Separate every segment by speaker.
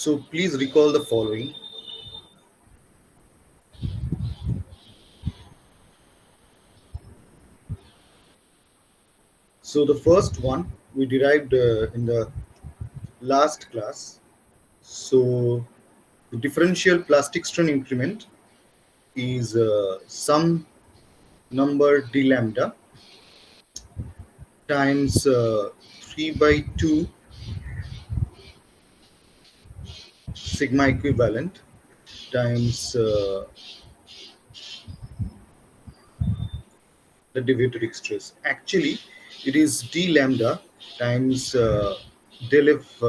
Speaker 1: So please recall the following. So the first one we derived in the last class. So the differential plastic strain increment is some number d lambda times 3 by 2 sigma equivalent times the deviatoric stress. Actually, it is d lambda times del f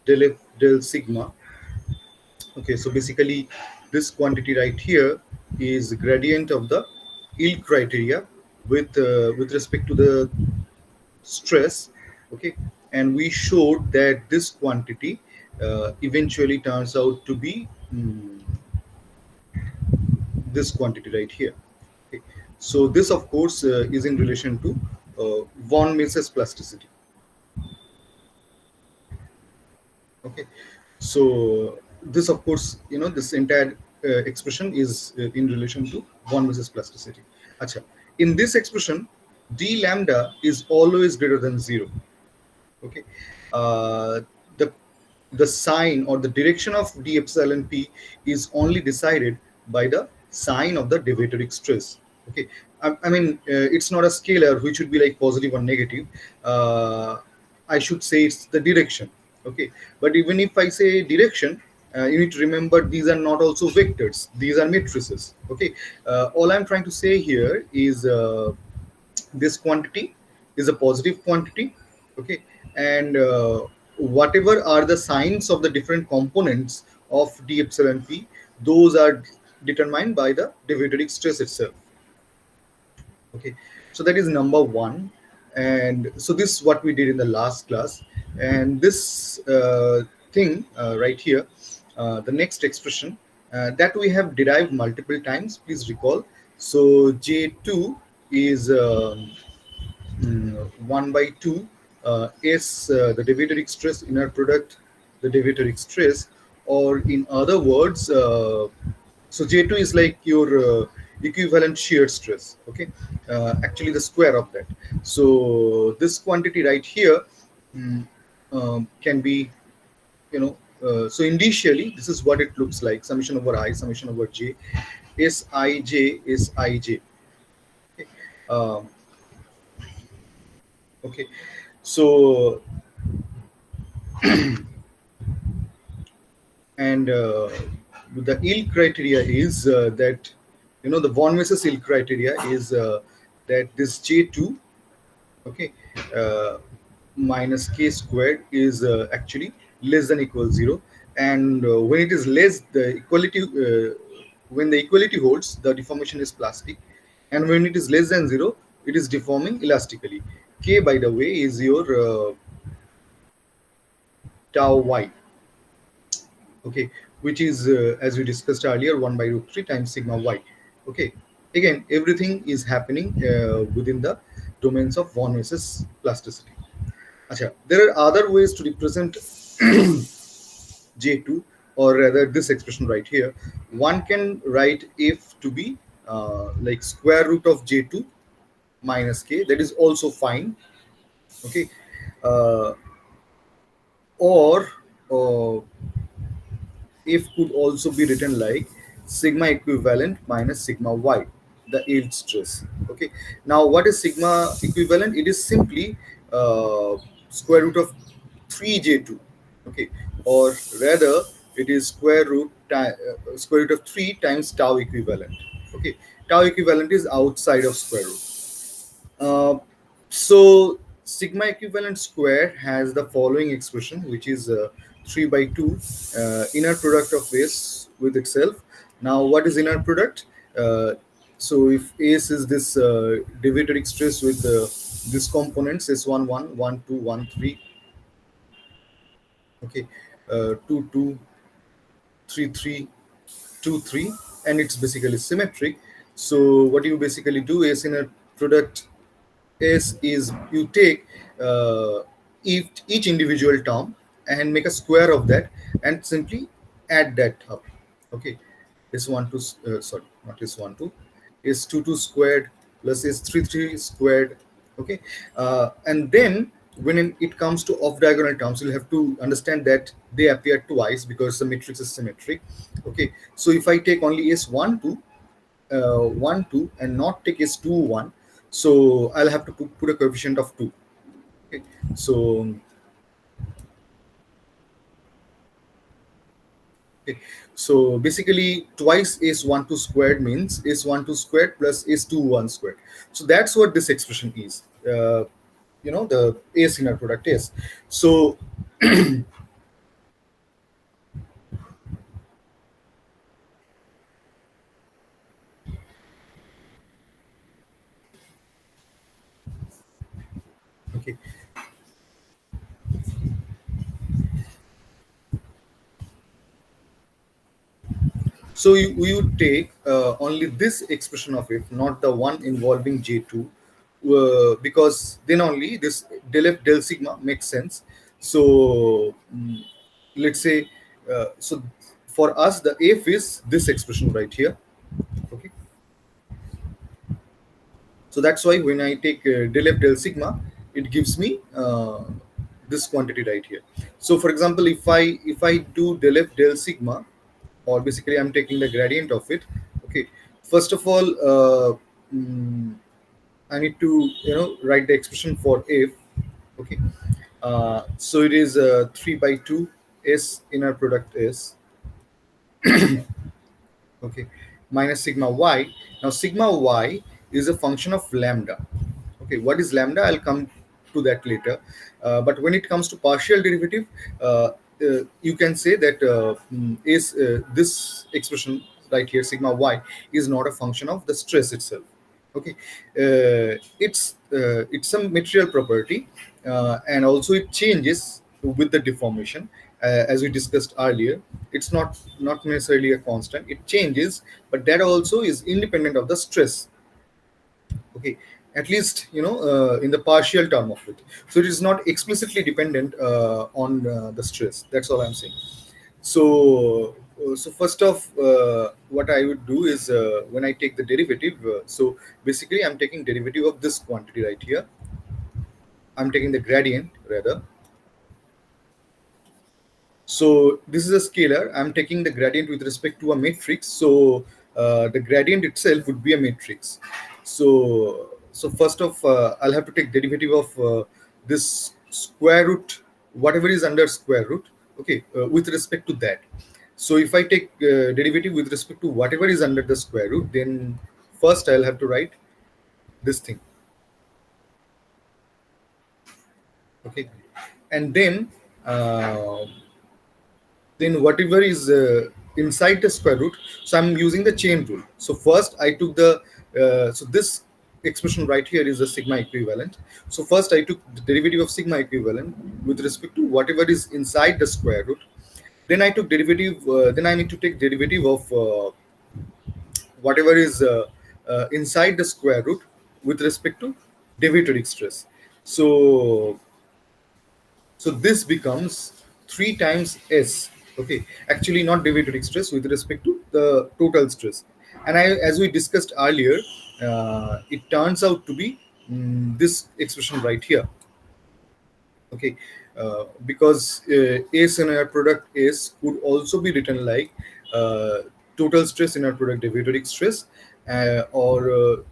Speaker 1: del sigma. Okay, so basically, this quantity right here is gradient of the yield criteria with respect to the stress. Okay, and we showed that this quantity eventually turns out to be this quantity right here. Okay. So this, of course, is in relation to von Mises plasticity. Okay, so this, of course, this entire expression is in relation to von Mises plasticity. Acha. In this expression, d lambda is always greater than 0. Okay, uh, the the sign or the direction of d epsilon p is only decided by the sign of the deviatoric stress. Okay, I mean, it's not a scalar which would be like positive or negative. uh, I should say it's the direction. Okay, but even if I say direction, you need to remember these are not also vectors, these are matrices. Okay, all I'm trying to say here is this quantity is a positive quantity. Okay, and whatever are the signs of the different components of d epsilon p, those are determined by the deviatoric stress itself. Okay, so that is number one. And so this is what we did in the last class. And this thing right here, the next expression that we have derived multiple times, please recall. So j2 is 1 by 2 s, the deviatoric stress inner product, the deviatoric stress, or in other words, so j2 is like your equivalent shear stress. Okay, actually the square of that. So this quantity right here mm, can be, so initially this is what it looks like: summation over I, summation over j, sij is ij. Okay. Okay, so and the yield criteria is that, the von Mises yield criteria is that this j2, okay, uh, minus k squared is actually less than equal 0. And when it is less, the equality, when the equality holds, the deformation is plastic, and when it is less than 0, it is deforming elastically. K, by the way, is your tau y. Okay, which is as we discussed earlier, 1 by root 3 times sigma y. Okay, again, everything is happening within the domains of von Mises plasticity. Acha, there are other ways to represent j2, or rather this expression right here. One can write f to be like square root of j2 minus k. That is also fine. Okay, uh, or uh, f could also be written like sigma equivalent minus sigma y, the yield stress. Okay, now what is sigma equivalent? It is simply square root of 3j2. Okay, or rather it is square root of 3 times tau equivalent. Okay, tau equivalent is outside of square root. So sigma equivalent square has the following expression, which is 3 by 2 inner product of S with itself. Now, what is inner product? So if S is this deviatoric stress with these components S1, 1, 1, 2, 1, 3, okay, 2, 2, 3, 3, 2, 3, and it's basically symmetric. So what you basically do is, in a product S is, you take each individual term, and make a square of that and simply add that up. Okay, s1 to sorry, not s1 to s22 squared plus s33 squared. Okay, and then when it comes to off diagonal terms, you'll have to understand that they appear twice because the matrix is symmetric. Okay, so if I take only s1 to 1 2 and not take s2 1, so I'll have to put a coefficient of 2. Okay, so okay, so basically twice s12 squared means s12 squared plus s21 squared. So that's what this expression is. The s inner product is. So okay, so you take only this expression of it, not the one involving J2, because then only this del F del sigma makes sense. So let's say, so for us, the F is this expression right here. Okay, so that's why when I take del F del sigma, it gives me this quantity right here. So for example, if I do del F del sigma, or basically I'm taking the gradient of it. Okay, first of all, mm, I need to write the expression for F. Okay, so it is 3 by 2 s inner product s, okay, minus sigma y. Now sigma y is a function of lambda. Okay, what is lambda? I'll come to that later. But when it comes to partial derivative, you can say that is this expression right here, sigma y, is not a function of the stress itself. Okay, it's some material property, and also it changes with the deformation, as we discussed earlier. It's not necessarily a constant, it changes, but that also is independent of the stress. Okay, at least in the partial term of it. So it is not explicitly dependent on the stress. That's all I'm saying. So first off, what I would do is, when I take the derivative, so basically I'm taking derivative of this quantity right here. I'm taking the gradient rather. So this is a scalar. I'm taking the gradient with respect to a matrix. So the gradient itself would be a matrix. So first of, I'll have to take derivative of this square root, whatever is under square root. Okay, with respect to that. So if I take derivative with respect to whatever is under the square root, then first I'll have to write this thing. Okay, and then whatever is inside the square root, so I'm using the chain rule. So first I took the so this expression right here is a sigma equivalent. So first I took the derivative of sigma equivalent with respect to whatever is inside the square root. Then I took derivative, then I need to take derivative of whatever is inside the square root with respect to deviatoric stress. So so this becomes 3 times S. Okay, actually not deviatoric stress with respect to the total stress. And as we discussed earlier, it turns out to be this expression right here. Okay, because S in our product S could also be written like uh, total stress in our product deviatoric stress, or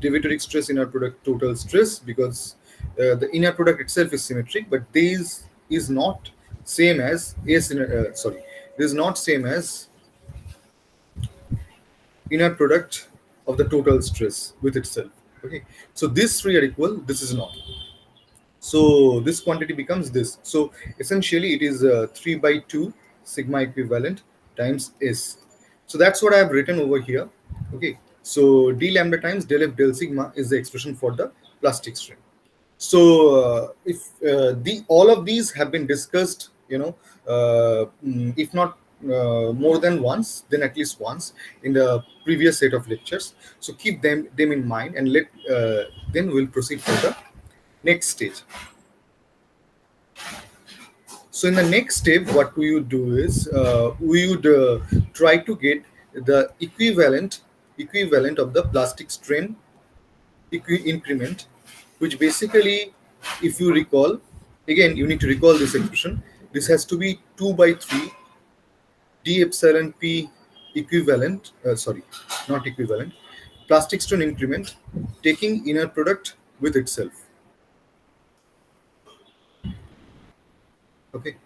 Speaker 1: deviatoric stress in our product total stress, because the inner product itself is symmetric, but this is not same as S in sorry, this is not same as inner product of the total stress with itself. Okay, so these three are equal, this is not. So this quantity becomes this. So essentially it is 3 by 2 sigma equivalent times S. So that's what I have written over here. Okay, so d lambda times del f del sigma is the expression for the plastic strain. So if the all of these have been discussed, if not more than once, then at least once in the previous set of lectures. So keep them in mind, and let then we'll proceed for the next stage. So in the next step, what we would do is we would try to get the equivalent of the plastic strain increment, which basically, if you recall, again you need to recall this expression. This has to be 2 by 3 d epsilon p equivalent. Sorry, not equivalent. Plastic strain increment taking inner product with itself. Okay.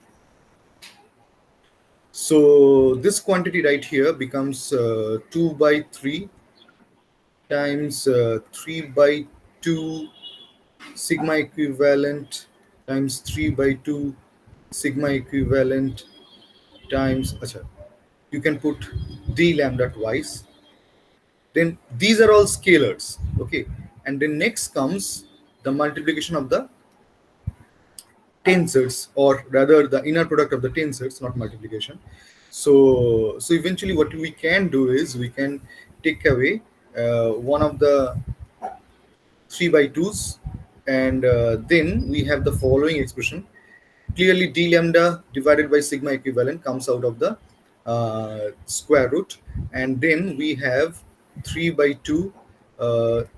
Speaker 1: So this quantity right here becomes 2 by 3 times 3 by 2 sigma equivalent times 3 by 2 sigma equivalent times, acha, you can put d lambda twice. Then these are all scalars. Okay. And then next comes the multiplication of the tensors, or rather the inner product of the tensors, not multiplication. So eventually what we can do is we can take away one of the 3 by 2's, and then we have the following expression. Clearly d lambda divided by sigma equivalent comes out of the square root, and then we have 3 by 2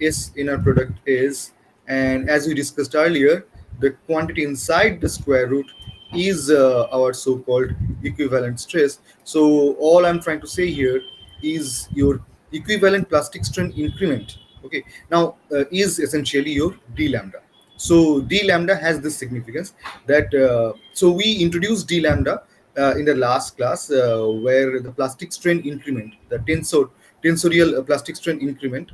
Speaker 1: s inner product is, and as we discussed earlier, the quantity inside the square root is our so-called equivalent stress. So all I'm trying to say here is your equivalent plastic strain increment, okay, now is essentially your d lambda. So d lambda has this significance that so we introduced d lambda in the last class, where the plastic strain increment, the tensorial plastic strain increment,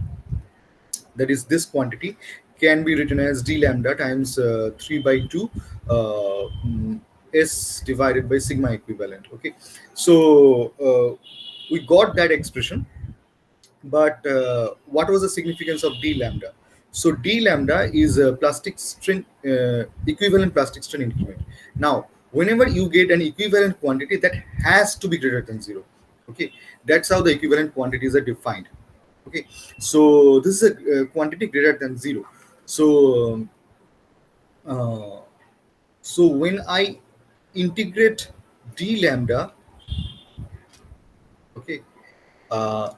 Speaker 1: that is this quantity, can be written as d lambda times 3 by 2 s divided by sigma equivalent. Okay. So we got that expression, but what was the significance of d lambda? So d lambda is a plastic strain equivalent plastic strain increment. Now whenever you get an equivalent quantity, that has to be greater than 0. Okay. That's how the equivalent quantities are defined. Okay. So this is a quantity greater than 0. So uh, so when I integrate d lambda, okay, uh,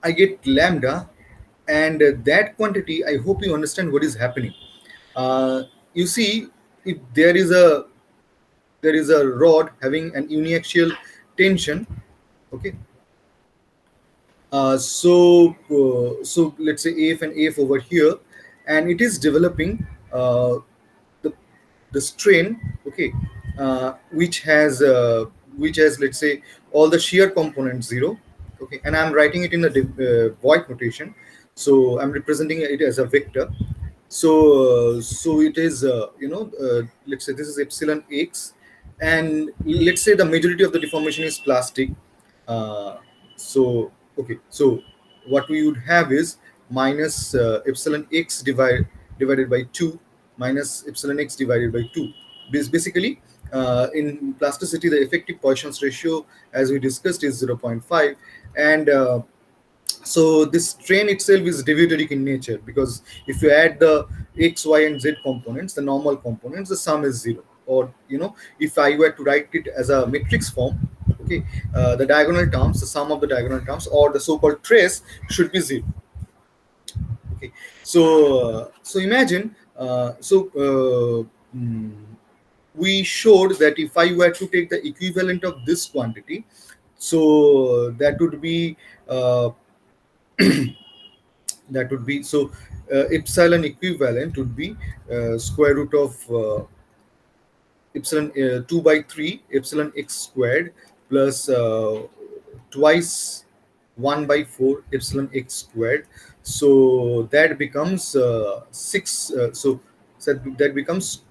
Speaker 1: I get lambda, and that quantity, I hope you understand what is happening. You see, if there is a rod having an uniaxial tension, okay. So let's say AF and AF over here, and it is developing the the strain, okay, which has, let's say, all the shear components 0, okay, and I'm writing it in a void notation, so I'm representing it as a vector. So it is let's say this is epsilon x, and let's say the majority of the deformation is plastic. Uh, so okay so what we would have is minus epsilon x divided by 2 minus epsilon x divided by 2. Basically, in plasticity, the effective Poisson's ratio, as we discussed, is 0.5, and so this strain itself is deviatoric in nature, because if you add the x, y, and z components, the normal components, the sum is 0. Or if I were to write it as a matrix form, okay, the diagonal terms, the sum of the diagonal terms, or the so-called trace, should be 0. Okay. So imagine, we showed that if I were to take the equivalent of this quantity, so that would be so epsilon equivalent would be square root of epsilon 2 by 3 epsilon x squared plus twice 1 by 4 epsilon x squared. So that becomes 6. So that becomes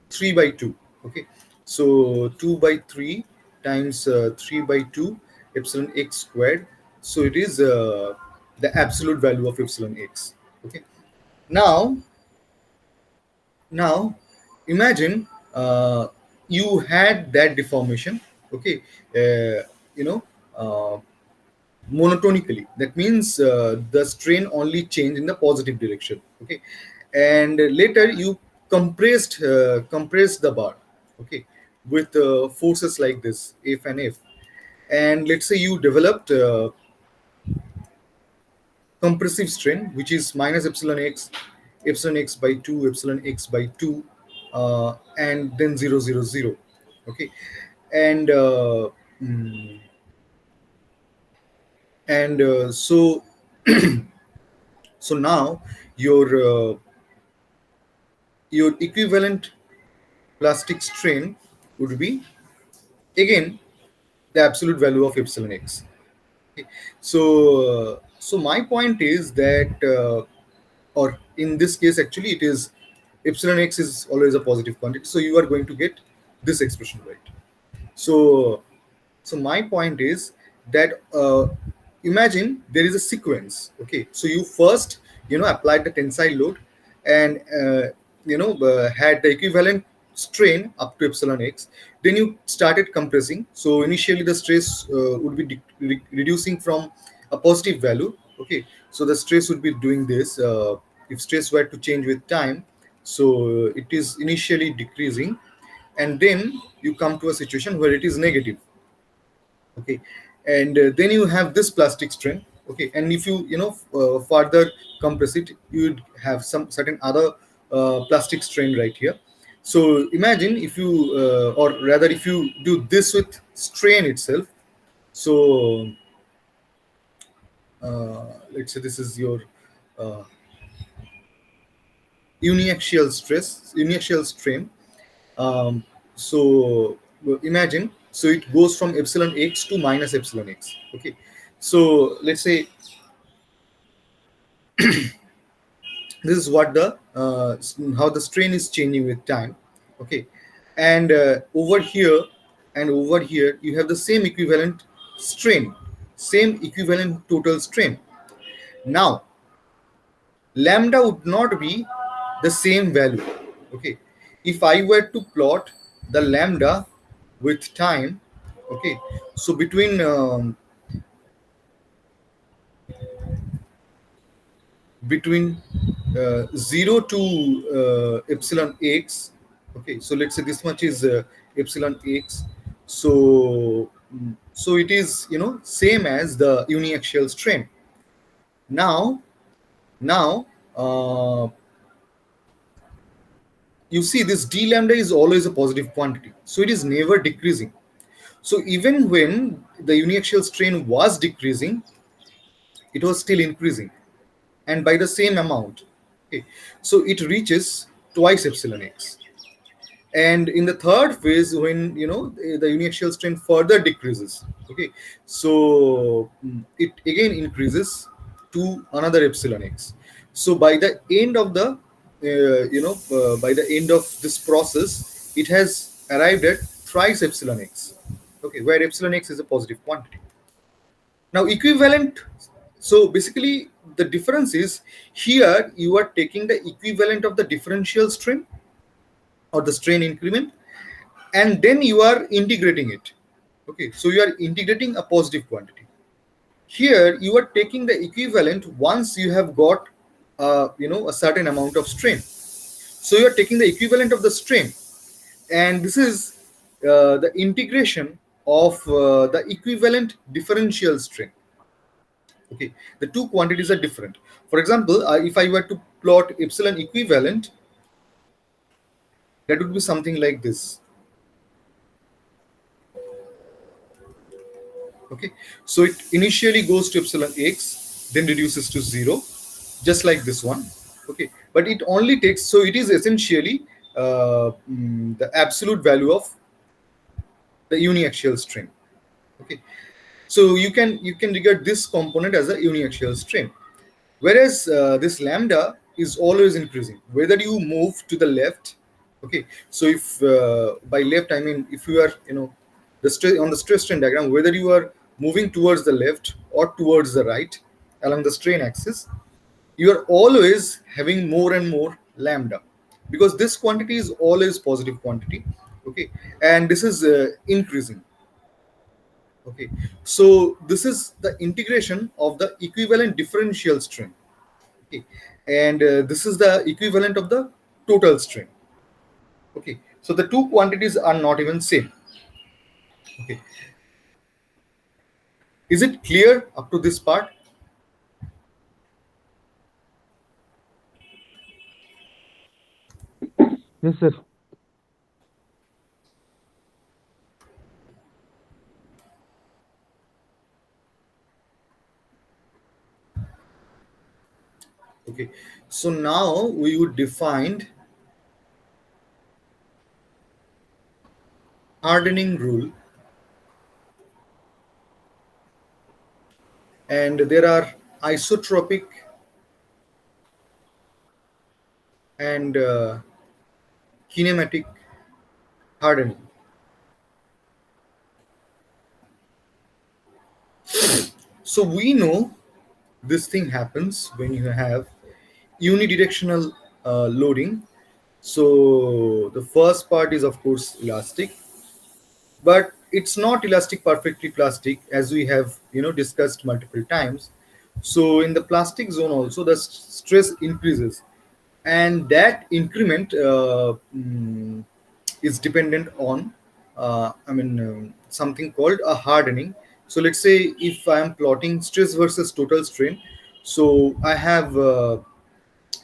Speaker 1: 3 by 2. Okay. So 2 by 3 times 3 by 2 epsilon x squared. So it is the absolute value of epsilon x. Okay. Now now imagine you had that deformation, okay, uh, you know uh, monotonically. That means the strain only change in the positive direction, okay, and later you compressed the bar, okay, with forces like this, F and F. And let's say you developed compressive strain, which is minus epsilon x by 2, epsilon x by 2, and then 0 0 0, okay. And mm, and so now your your equivalent plastic strain would be again the absolute value of epsilon x. Okay. So my point is that, or in this case, actually, it is epsilon x is always a positive quantity. So you are going to get this expression, right? So my point is that, imagine there is a sequence. Okay, so you first, applied the tensile load, and had the equivalent strain up to epsilon x. Then you started compressing. So initially the stress would be reducing from a positive value. Okay, so the stress would be doing this. If stress were to change with time, so it is initially decreasing, and then you come to a situation where it is negative. Okay. And then you have this plastic strain. Okay, and if you further compress it, you would have some certain other plastic strain right here. So imagine if you, or rather if you do this with strain itself. So let's say this is your uh, uniaxial strain. um, so imagine, so it goes from epsilon x to minus epsilon x. Okay, so let's say this is what the how the strain is changing with time. Okay, and over here and over here you have the same equivalent strain, same equivalent total strain. Now lambda would not be the same value. Okay, if I were to plot the lambda with time, okay, so between 0 to epsilon x. Okay, so let's say this much is epsilon x. So so it is, same as the uniaxial strain. Now now uh, you see this d lambda is always a positive quantity, so it is never decreasing. So even when the uniaxial strain was decreasing, it was still increasing, and by the same amount. Okay, so it reaches twice epsilon x. And in the third phase, when the uniaxial strain further decreases, okay, so it again increases to another epsilon x. So by the end of the by the end of this process, it has arrived at thrice epsilon x. Okay, where epsilon x is a positive quantity. Now equivalent, so basically the difference is, here you are taking the equivalent of the differential strain or the strain increment, and then you are integrating it. Okay, so you are integrating a positive quantity. Here you are taking the equivalent once you have got a certain amount of strain. So you are taking the equivalent of the strain, and this is the integration of the equivalent differential strain. Okay, the two quantities are different. For example, if I were to plot epsilon equivalent, that would be something like this. Okay, so it initially goes to epsilon x, then reduces to 0, just like this one. Okay, but it only takes, so it is essentially the absolute value of the uniaxial strain. Okay, so you can regard this component as a uniaxial strain, whereas this lambda is always increasing whether you move to the left. Okay, so if by left I mean if you are, the stress on the stress strain diagram, whether you are moving towards the left or towards the right along the strain axis, you are always having more and more lambda, because this quantity is always positive quantity. Okay, and this is increasing. Okay, so this is the integration of the equivalent differential strain. Okay, and this is the equivalent of the total strain. Okay, so the two quantities are not even same. Okay, is it clear up to this part?
Speaker 2: Yes, sir.
Speaker 1: Okay, so now we would define hardening rule, and there are isotropic and kinematic hardening. So we know this thing happens when you have unidirectional loading. So the first part is of course elastic, but it's not elastic perfectly plastic, as we have discussed multiple times. So in the plastic zone also the stress increases, and that increment is dependent on something called a hardening. So let's say if I am plotting stress versus total strain, so I have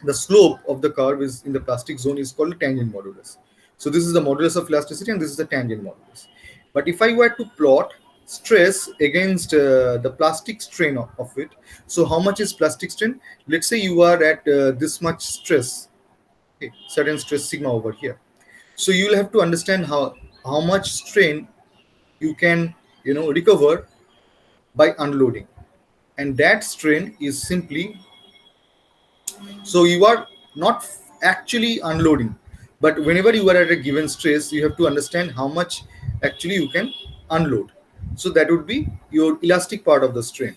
Speaker 1: the slope of the curve is in the plastic zone is called tangent modulus. So this is the modulus of elasticity and this is the tangent modulus. But if I were to plot stress against the plastic strain of it, so how much is plastic strain? Let's say you are at this much stress, okay, certain stress sigma over here. So you will have to understand how much strain you can recover by unloading, and that strain is simply, so you are not actually unloading, but whenever you are at a given stress you have to understand how much actually you can unload. So that would be your elastic part of the strain.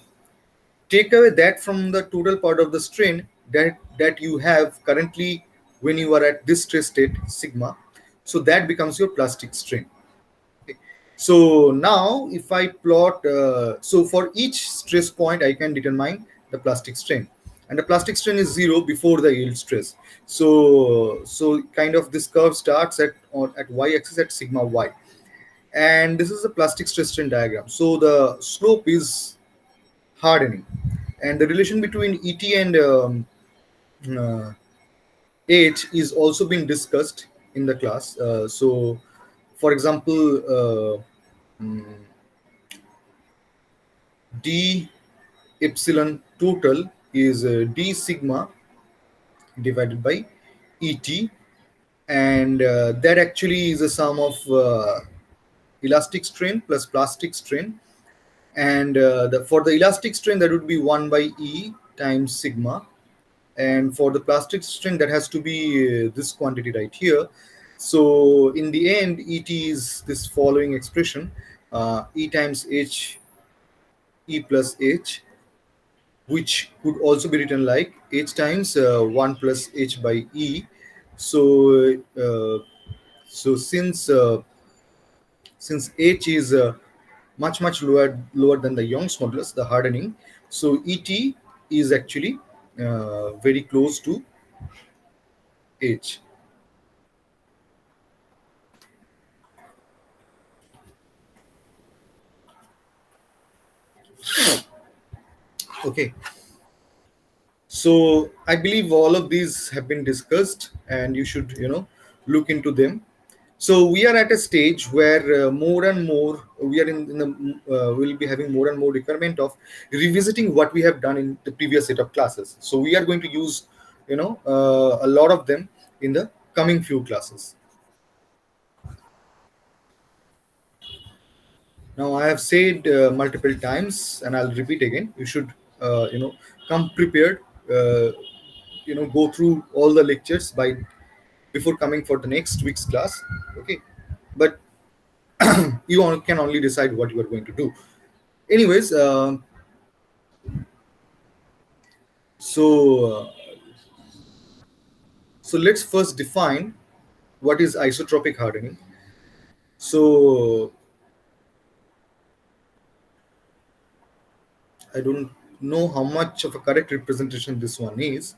Speaker 1: Take away that from the total part of the strain that you have currently when you are at this stress state sigma, so that becomes your plastic strain. Okay. So now if I plot, so for each stress point I can determine the plastic strain, and the plastic strain is zero before the yield stress. So kind of this curve starts at y-axis at sigma y, and this is the plastic stress strain diagram. So the slope is hardening, and the relation between et and uh, h is also being discussed in the class. So for example, d epsilon total is d sigma divided by et, and that actually is a sum of elastic strain plus plastic strain, and for the elastic strain that would be 1 by e times sigma, and for the plastic strain that has to be this quantity right here. So in the end et is this following expression, e times h, e plus h, which could also be written like h times 1 plus h by e. So since h is much lower than the Young's modulus, the hardening, so et is actually very close to h. Okay, so I believe all of these have been discussed, and you should look into them. So we are at a stage where more and more we are in the we'll be having more and more requirement of revisiting what we have done in the previous set of classes. So we are going to use a lot of them in the coming few classes. Now I have said multiple times, and I'll repeat again. You should come prepared. Uh, go through all the lectures by before coming for the next week's class. Okay, but can only decide what you are going to do. Anyways, so so let's first define what is isotropic hardening. So I don't know how much of a correct representation this one is.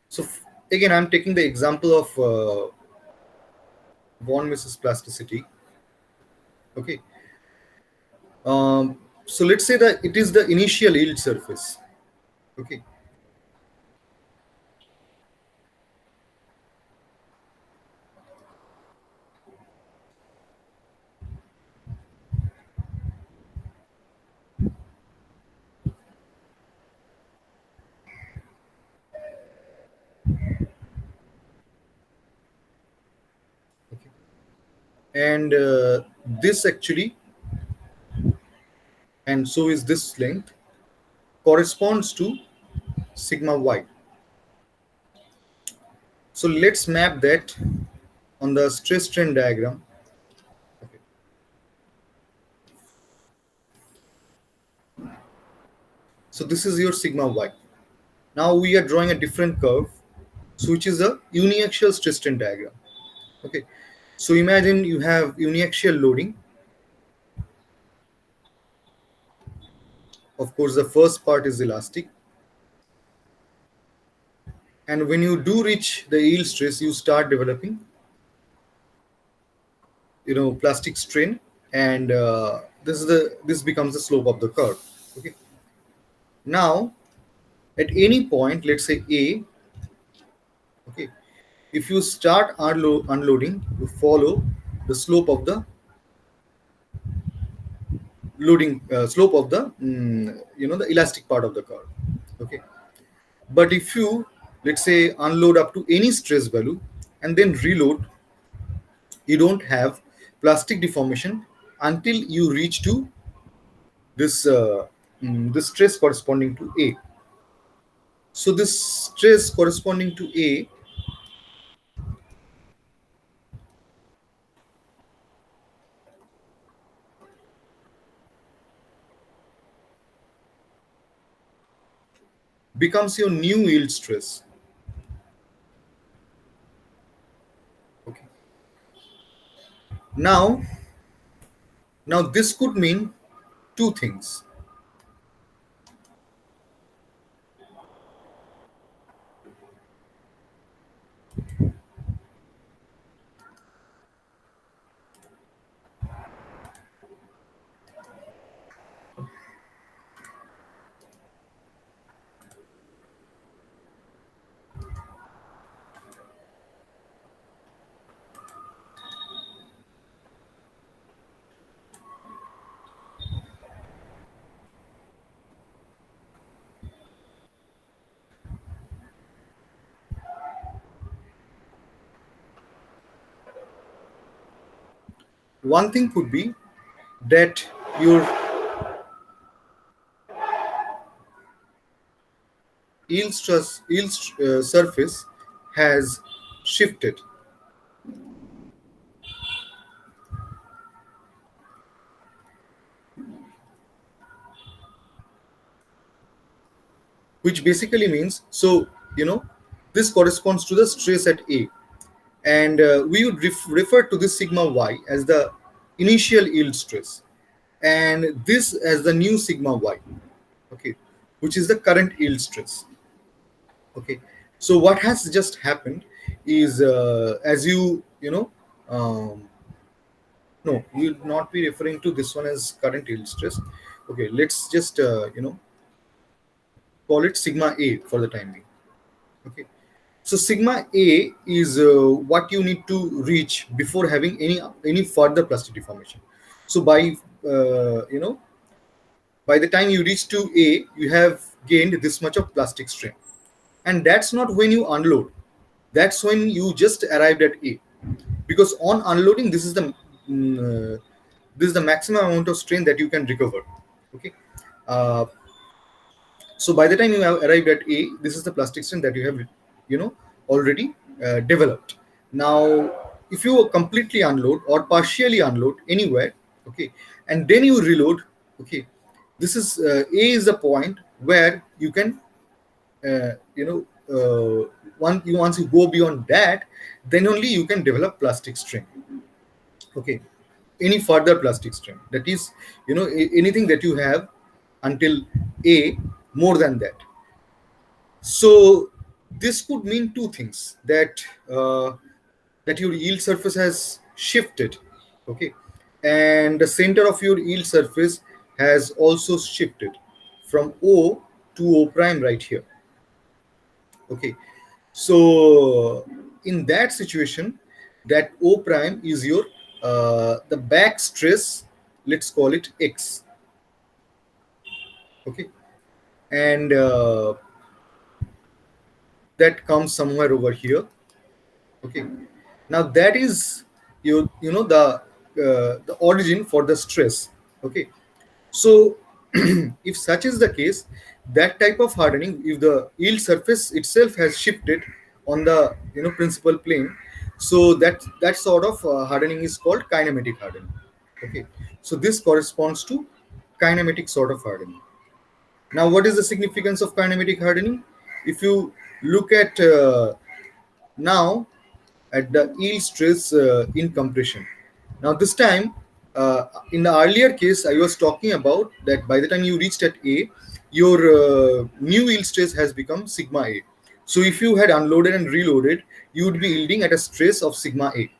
Speaker 1: So again, I'm taking the example of von Mises plasticity. Okay. So let's say that it is the initial yield surface. Okay. Okay. And this actually, and so is this length corresponds to sigma y. So let's map that on the stress strain diagram. Okay. So this is your sigma y. Now we are drawing a different curve, so which is a uniaxial stress strain diagram. Okay. So imagine you have uniaxial loading. Of course, the first part is elastic, and when you do reach the yield stress, you start developing, plastic strain, and this becomes the slope of the curve. Okay. Now, at any point, let's say A, okay, if you start unloading, you follow the slope of the loading slope of the the elastic part of the curve. Okay. But if you, let's say, unload up to any stress value and then reload, you don't have plastic deformation until you reach to this this stress corresponding to A. So this stress corresponding to A becomes your new yield stress. Okay. Now this could mean two things. One thing could be that your yield surface has shifted, which basically means, so this corresponds to the stress at A, and we would refer to this sigma y as the initial yield stress, and this as the new sigma y. Okay. Which is the current yield stress. Okay. So what has just happened is, as um, no, you will not be referring to this one as current yield stress. Okay, let's just call it sigma A for the time being. Okay. So sigma A is what you need to reach before having any further plastic deformation. So by the time you reach to A, you have gained this much of plastic strain, and that's not when you unload. That's when you just arrived at A, because on unloading, this is the maximum amount of strain that you can recover. Okay. Uh, so by the time you have arrived at A, this is the plastic strain that you have, already developed. Now, if you completely unload or partially unload anywhere, okay, and then you reload, okay, this is A is the point where you can, uh, you know, once you go beyond that, then only you can develop plastic strain. Okay. Any further plastic strain, that is, anything that you have until A, more than that. So this could mean two things: that that your yield surface has shifted. Okay, and the center of your yield surface has also shifted from O to O prime right here. Okay, so in that situation, that O prime is your the back stress, let's call it X. Okay, and that comes somewhere over here. Okay, now that is the origin for the stress. Okay, so if such is the case, that type of hardening, if the yield surface itself has shifted on the principal plane, so that sort of hardening is called kinematic hardening. Okay, so this corresponds to kinematic sort of hardening. Now, what is the significance of kinematic hardening? If you look at now at the yield stress in compression. Now, this time, in the earlier case, I was talking about that by the time you reached at A, your new yield stress has become sigma A. So, if you had unloaded and reloaded, you would be yielding at a stress of sigma A.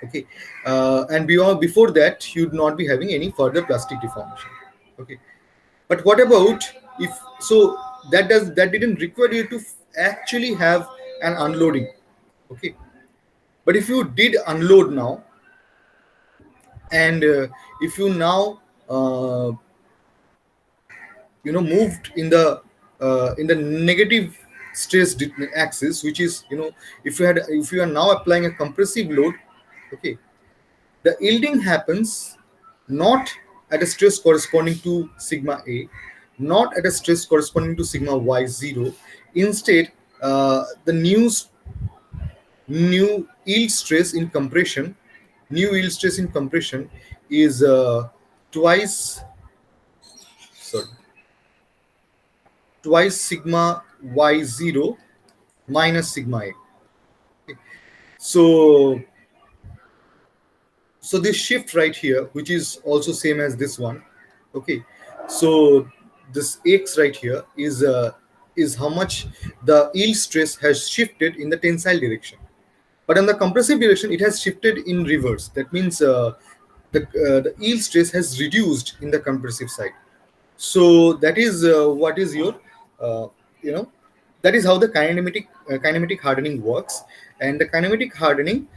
Speaker 1: Okay, and before that, you would not be having any further plastic deformation. Okay, but what about if so? That didn't require you to actually have an unloading. Okay, but if you did unload now, and if you now moved in the negative axis, which is if you are now applying a compressive load, okay, the yielding happens not at a stress corresponding to sigma A, not at a stress corresponding to sigma y0. Instead, the new yield stress in compression, new yield stress in compression is twice sorry twice sigma y0 minus sigma A. Okay. So this shift right here, which is also same as this one, okay, so this X right here is how much the yield stress has shifted in the tensile direction. But in the compressive direction, it has shifted in reverse. That means the yield stress has reduced in the compressive side. So that is what is your uh, you know that is how the kinematic hardening works. And the kinematic hardening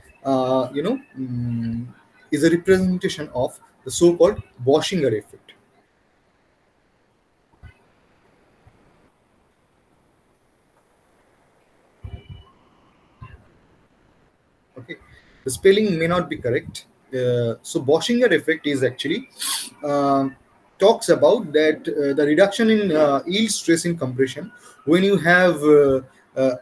Speaker 1: is a representation of the so-called Boschinger effect. Okay, the spelling may not be correct. So Boschinger effect is actually um talks about that the reduction in yield stress in compression when you have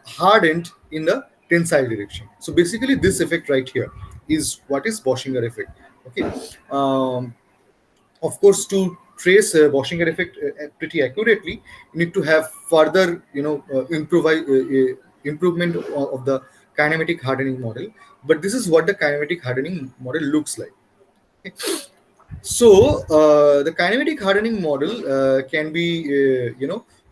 Speaker 1: hardened in the tensile direction. So basically, this effect right here is what is Boschinger effect. Okay, um, of course, to trace Boschinger effect pretty accurately, you need to have further improvement of the kinematic hardening model. But this is what the kinematic hardening model looks like. Okay. So the kinematic hardening model can be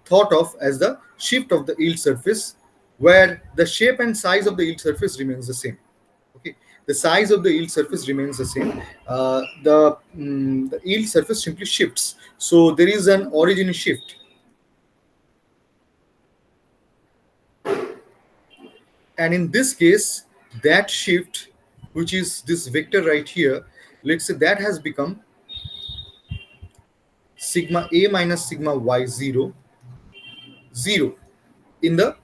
Speaker 1: thought of as the shift of the yield surface, where the shape and size of the yield surface remains the same. Okay, the size of the yield surface remains the same. The yield surface simply shifts, so there is an origin shift. And in this case, that shift, which is this vector right here, let's say that has become sigma A minus sigma y0 0 in the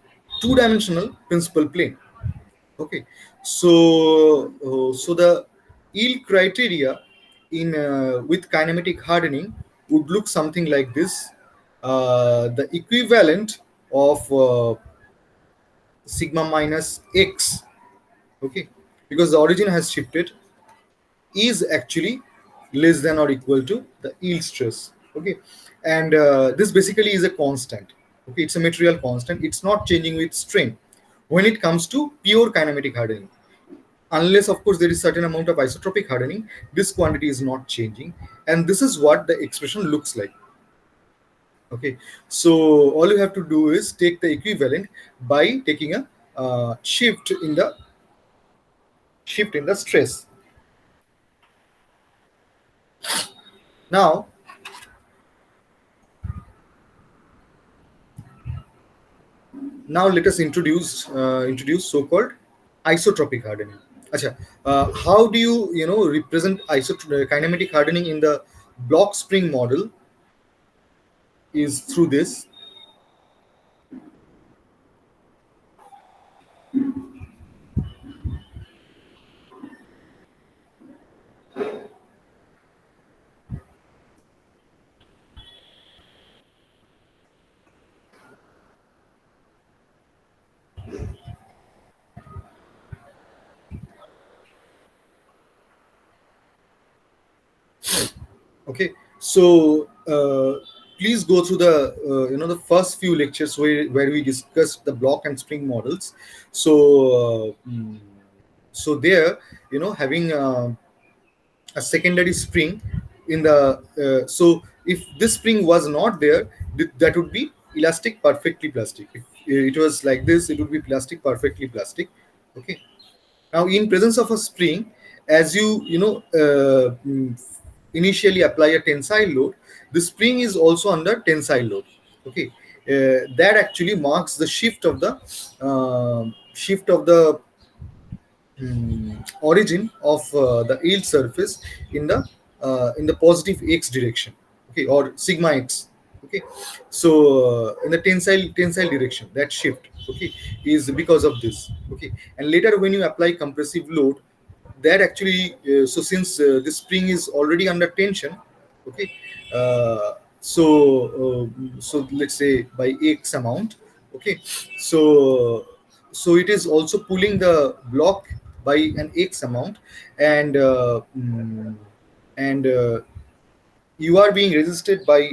Speaker 1: two-dimensional principal plane. Okay, so the yield criteria in with kinematic hardening would look something like this. The equivalent of sigma minus x, okay, because the origin has shifted, is actually less than or equal to the yield stress. Okay, and this basically is a constant. Okay, it's a material constant. It's not changing with strain when it comes to pure kinematic hardening, unless of course there is certain amount of isotropic hardening. This quantity is not changing, and this is what the expression looks like. Okay, so all you have to do is take the equivalent by taking a shift in the shift in the stress. Now, let us introduce so-called isotropic hardening. Acha, how do you represent kinematic hardening in the block spring model? Is through this. Okay, so please go through the first few lectures where we discussed the block and spring models. So there, having a secondary spring in the so if this spring was not there, that would be elastic perfectly plastic. If it was like this, it would be plastic perfectly plastic. Okay, now in presence of a spring, as initially apply a tensile load, the spring is also under tensile load. Okay, that actually marks the shift of the origin of the yield surface in the positive x direction, okay, or sigma x. Okay, so in the tensile direction, that shift, okay, is because of this. Okay, and later when you apply compressive load, that actually since the spring is already under tension, okay, so let's say by x amount, okay, so it is also pulling the block by an x amount, and and you are being resisted by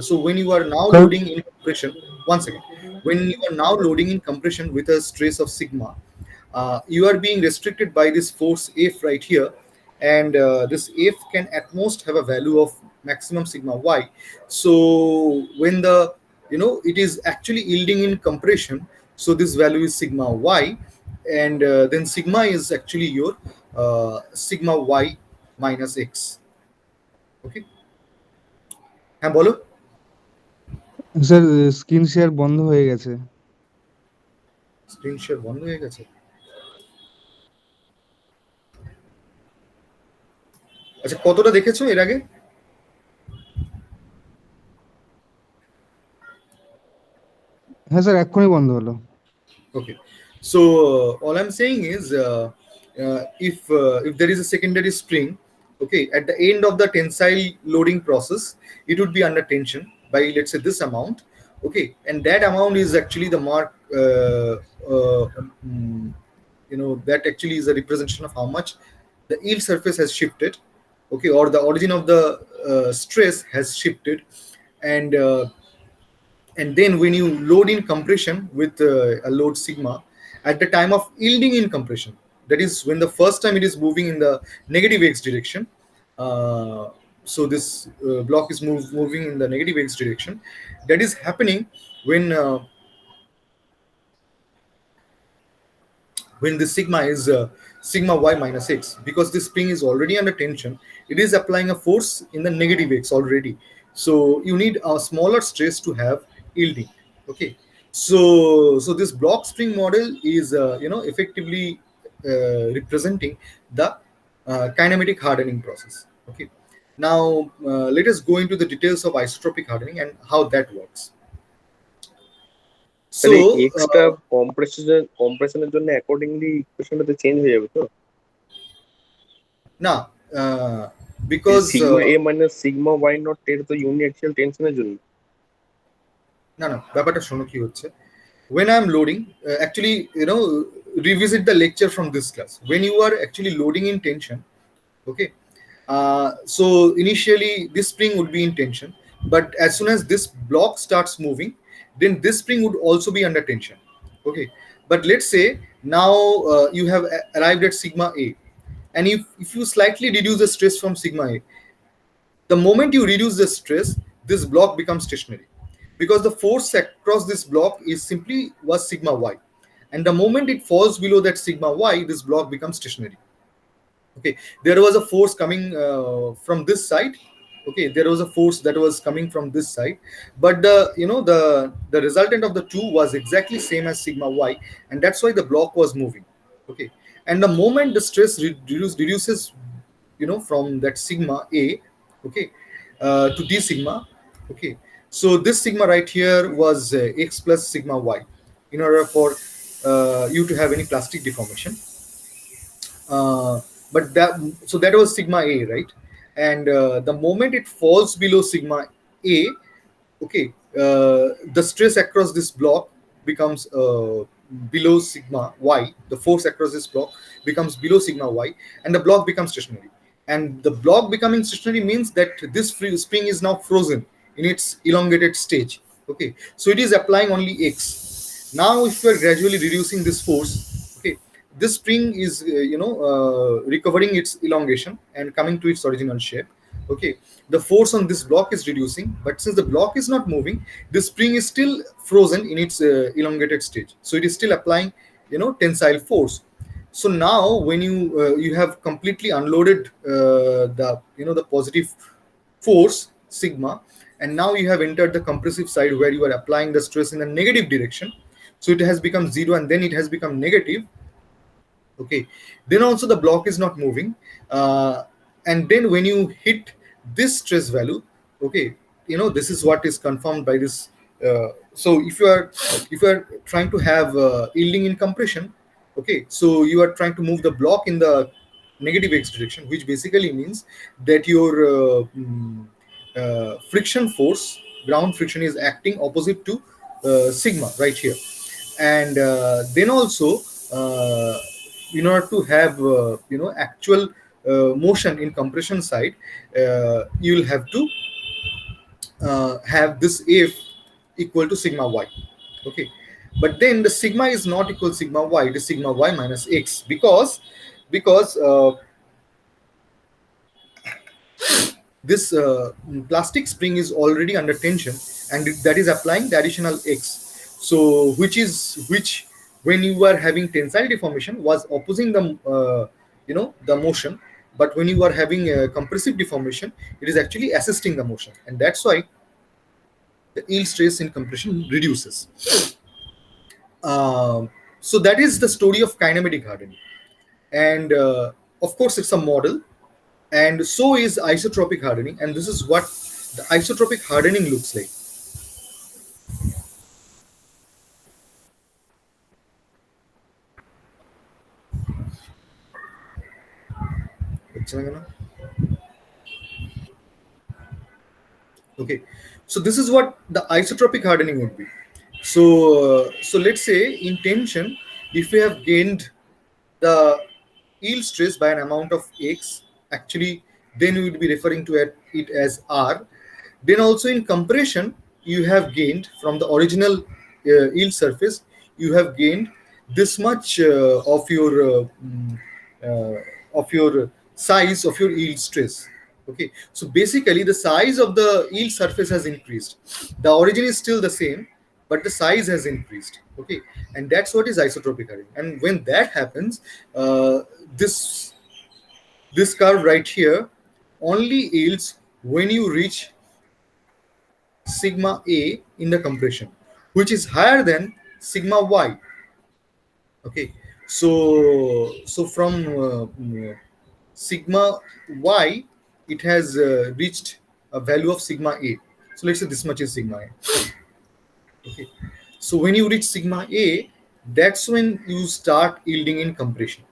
Speaker 1: so when you are now
Speaker 2: Sir,
Speaker 1: loading in compression, one second, when you are now loading in compression with a stress of sigma, you are being restricted by this force F right here, and this F can at most have a value of maximum sigma y. So when it is actually yielding in compression, so this value is sigma y, and then sigma is actually your sigma y minus x. Okay, হ্যাঁ বলো।
Speaker 2: Sir screen share বন্ধ হয়ে গেছে।
Speaker 1: Screen share বন্ধ হয়ে গেছে? আচ্ছা, কতটা দেখেছো এর আগে?
Speaker 2: হ্যাঁ স্যার, এক্ষুনি বন্ধ হলো।
Speaker 1: Okay. So all I'm saying is, if there is a secondary spring, okay, at the end of the tensile loading process, it would be under tension by, let's say, this amount, okay, and that amount is actually the mark. That actually is a representation of how much the yield surface has shifted, okay, or the origin of the stress has shifted, and then when you load in compression with a load sigma at the time of yielding in compression, that is when the first time it is moving in the negative x direction, so this block is moving in the negative x direction, that is happening when the sigma is sigma y minus x, because this spring is already under tension, it is applying a force in the negative x already, so you need a smaller stress to have yielding. Okay, so this block spring model is effectively representing the kinematic hardening process. Okay, now let us go into the details of isotropic hardening and how that works.
Speaker 3: তাহলে
Speaker 1: So
Speaker 3: extra কম্প্রেশনের জন্য accordingly ইকুয়েশনটাতে change হয়ে যাবে তো,
Speaker 1: now because
Speaker 3: sigma এ minus sigma Y naught এর তো ইউনিঅ্যাক্সিয়াল টেনশনের জন্য।
Speaker 1: না না, ব্যাপারটা শোনো কি হচ্ছে। When I'm loading, actually, revisit the lecture from this class. When you are actually loading in tension, okay, so initially this spring would be in tension, but as soon as this block starts moving, then this spring would also be under tension. Okay, but let's say now you have arrived at sigma a, and if you slightly reduce the stress from sigma a, the moment you reduce the stress, this block becomes stationary, because the force across this block is simply was sigma y, and the moment it falls below that sigma y, this block becomes stationary. Okay, there was a force coming from this side. Okay, there was a force that was coming from this side, but the resultant of the two was exactly same as sigma y, and that's why the block was moving. Okay, and the moment the stress reduces, from that sigma a, okay, to d sigma. Okay, so this sigma right here was x plus sigma y, in order for you to have any plastic deformation. But that was sigma a, right? And the moment it falls below sigma a, okay, the stress across this block becomes below sigma y. The force across this block becomes below sigma y, and the block becomes stationary. And the block becoming stationary means that this spring is now frozen in its elongated stage. Okay, so it is applying only x. Now if you are gradually reducing this force, okay, this spring is recovering its elongation and coming to its original shape. Okay, the force on this block is reducing, but since the block is not moving, the spring is still frozen in its elongated stage, so it is still applying tensile force. So now when you have completely unloaded the positive force sigma, and now you have entered the compressive side where you are applying the stress in the negative direction, so it has become zero and then it has become negative. Okay, then also the block is not moving, and then when you hit this stress value, okay, this is what is confirmed by this. So if you are trying to have yielding in compression, okay, so you are trying to move the block in the negative x direction, which basically means that your friction force, ground friction, is acting opposite to sigma right here. And then also, in order to have actual motion in compression side, you will have to have this F equal to sigma y. Okay, but then the sigma is not equal to sigma y, it is sigma y minus x, because this plastic spring is already under tension, and that is applying the additional x. So which when you are having tensile deformation was opposing the motion, but when you are having a compressive deformation, it is actually assisting the motion, and that's why the yield stress in compression reduces. So that is the story of kinematic hardening, and of course it's a model, and so is isotropic hardening, and this is what the isotropic hardening looks like. Okay, so this is what the isotropic hardening would be. So let's say in tension, if we have gained the yield stress by an amount of x, actually then we would be referring to it as r. Then also in compression, you have gained from the original yield surface, you have gained this much of your size of your yield stress. Okay, so basically the size of the yield surface has increased. The origin is still the same, but the size has increased. Okay, and that's what is isotropic hardening. And when that happens, this curve right here only yields when you reach sigma a in the compression, which is higher than sigma y. Okay, so from sigma y, it has reached a value of sigma a. So let's say this much is sigma a. Okay, so when you reach sigma a, that's when you start yielding in compression.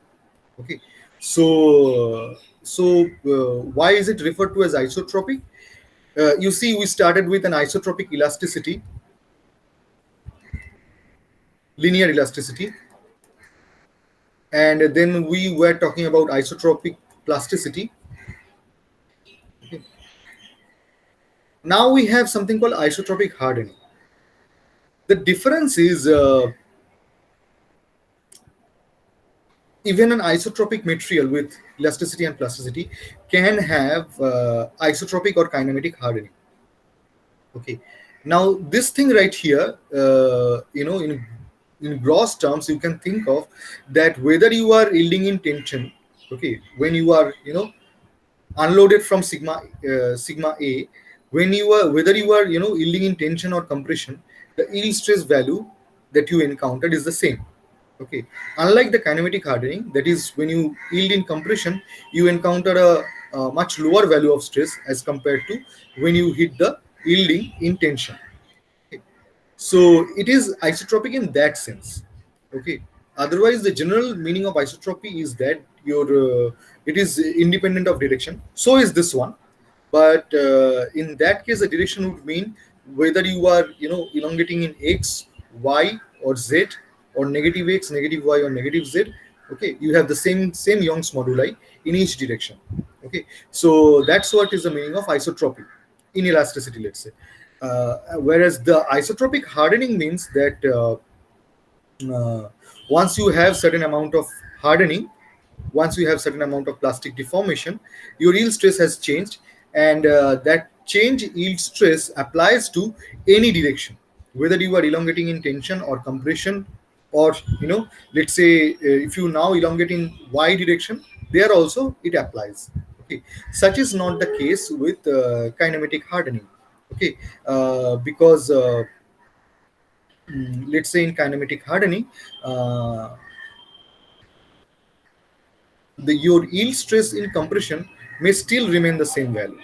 Speaker 1: Okay, so why is it referred to as isotropic? You see, we started with an isotropic elasticity, linear elasticity, and then we were talking about isotropic plasticity. Okay. Now we have something called isotropic hardening. The difference is even an isotropic material with elasticity and plasticity can have isotropic or kinematic hardening. Okay, now this thing right here, in gross terms, you can think of that whether you are yielding in tension, Okay, when you are unloaded from sigma A, when you are whether you are yielding in tension or compression, the yield stress value that you encountered is the same. Okay, unlike the kinematic hardening, that is when you yield in compression, you encounter a much lower value of stress as compared to when you hit the yielding in tension. Okay. So it is isotropic in that sense. Okay. Otherwise, the general meaning of isotropy is that it is independent of direction. So is this one, but in that case, the direction would mean whether you are elongating in x, y, or z, or negative x, negative y, or negative z. Okay, you have the same Young's moduli in each direction. Okay, so that's what is the meaning of isotropy in elasticity, let's say. Whereas the isotropic hardening means that once you have certain amount of hardening, once you have certain amount of plastic deformation, your yield stress has changed, and that change yield stress applies to any direction, whether you are elongating in tension or compression, or let's say if you now elongate in y direction, there also it applies. Okay, such is not the case with kinematic hardening. Okay, because let's say in kinematic hardening, uh, your yield stress in compression may still remain the same value.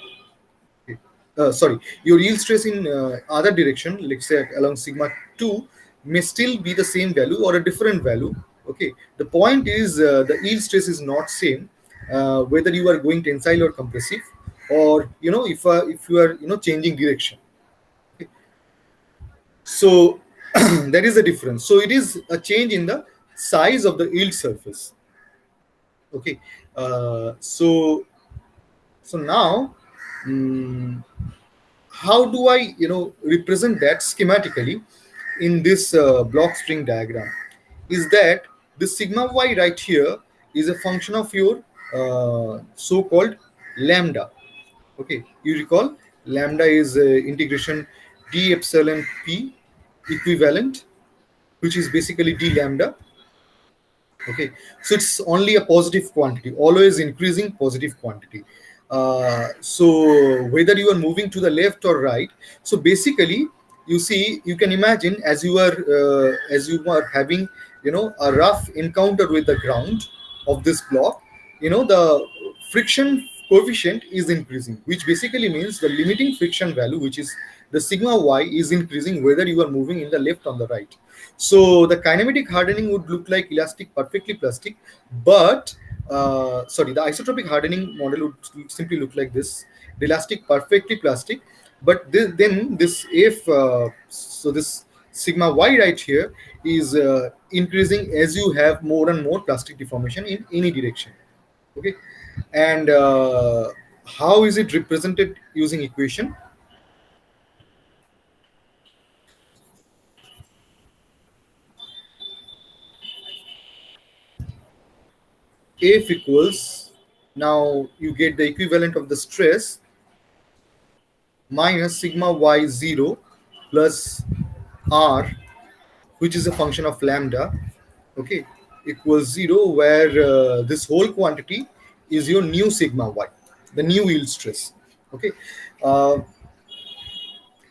Speaker 1: Okay. Sorry, your yield stress in other direction, let's say along sigma 2, may still be the same value or a different value. Okay, the point is the yield stress is not same whether you are going tensile or compressive, or if you are changing direction. Okay. So that is the difference. So it is a change in the size of the yield surface. Okay, so now, mm, how do I represent that schematically in this block string diagram? Is that the sigma y right here is a function of your so-called lambda. Okay, you recall lambda is integration d epsilon p equivalent, which is basically d lambda. Okay, so it's only a positive quantity, always increasing positive quantity. So whether you are moving to the left or right, so basically you see, you can imagine as you are having a rough encounter with the ground of this block, the friction coefficient is increasing, which basically means the limiting friction value, which is the sigma y, is increasing whether you are moving in the left or the right. So the kinematic hardening would look like elastic perfectly plastic, but the isotropic hardening model would simply look like this: the elastic perfectly plastic, but then this if so this sigma y right here is increasing as you have more and more plastic deformation in any direction. Okay, and how is it represented using equation? F equals, now you get the equivalent of the stress minus sigma y0 plus r, which is a function of lambda, okay, equals 0, where this whole quantity is your new sigma y, the new yield stress. Okay, uh,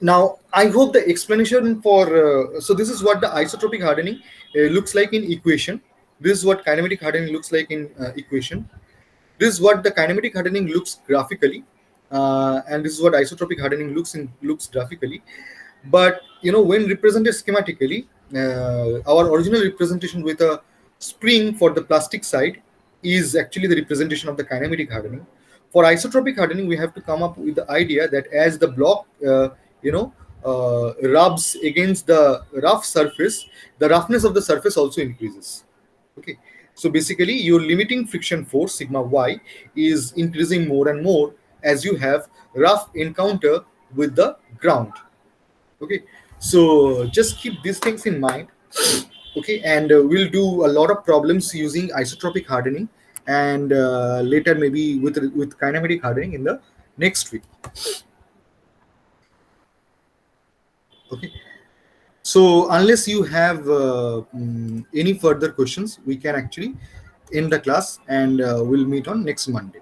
Speaker 1: now I hope the explanation for so this is what the isotropic hardening looks like in equation. This is what kinematic hardening looks like in equation. This is what the kinematic hardening looks graphically, and this is what isotropic hardening looks graphically. But when represented schematically, our original representation with a spring for the plastic side is actually the representation of the kinematic hardening. For isotropic hardening, we have to come up with the idea that as the block rubs against the rough surface, the roughness of the surface also increases. Okay, so basically your limiting friction force sigma y is increasing more and more as you have rough encounter with the ground. Okay, so just keep these things in mind. Okay, and we'll do a lot of problems using isotropic hardening, and later maybe with kinematic hardening in the next week. Okay, so unless you have any further questions, we can actually end the class, and we'll meet on next Monday.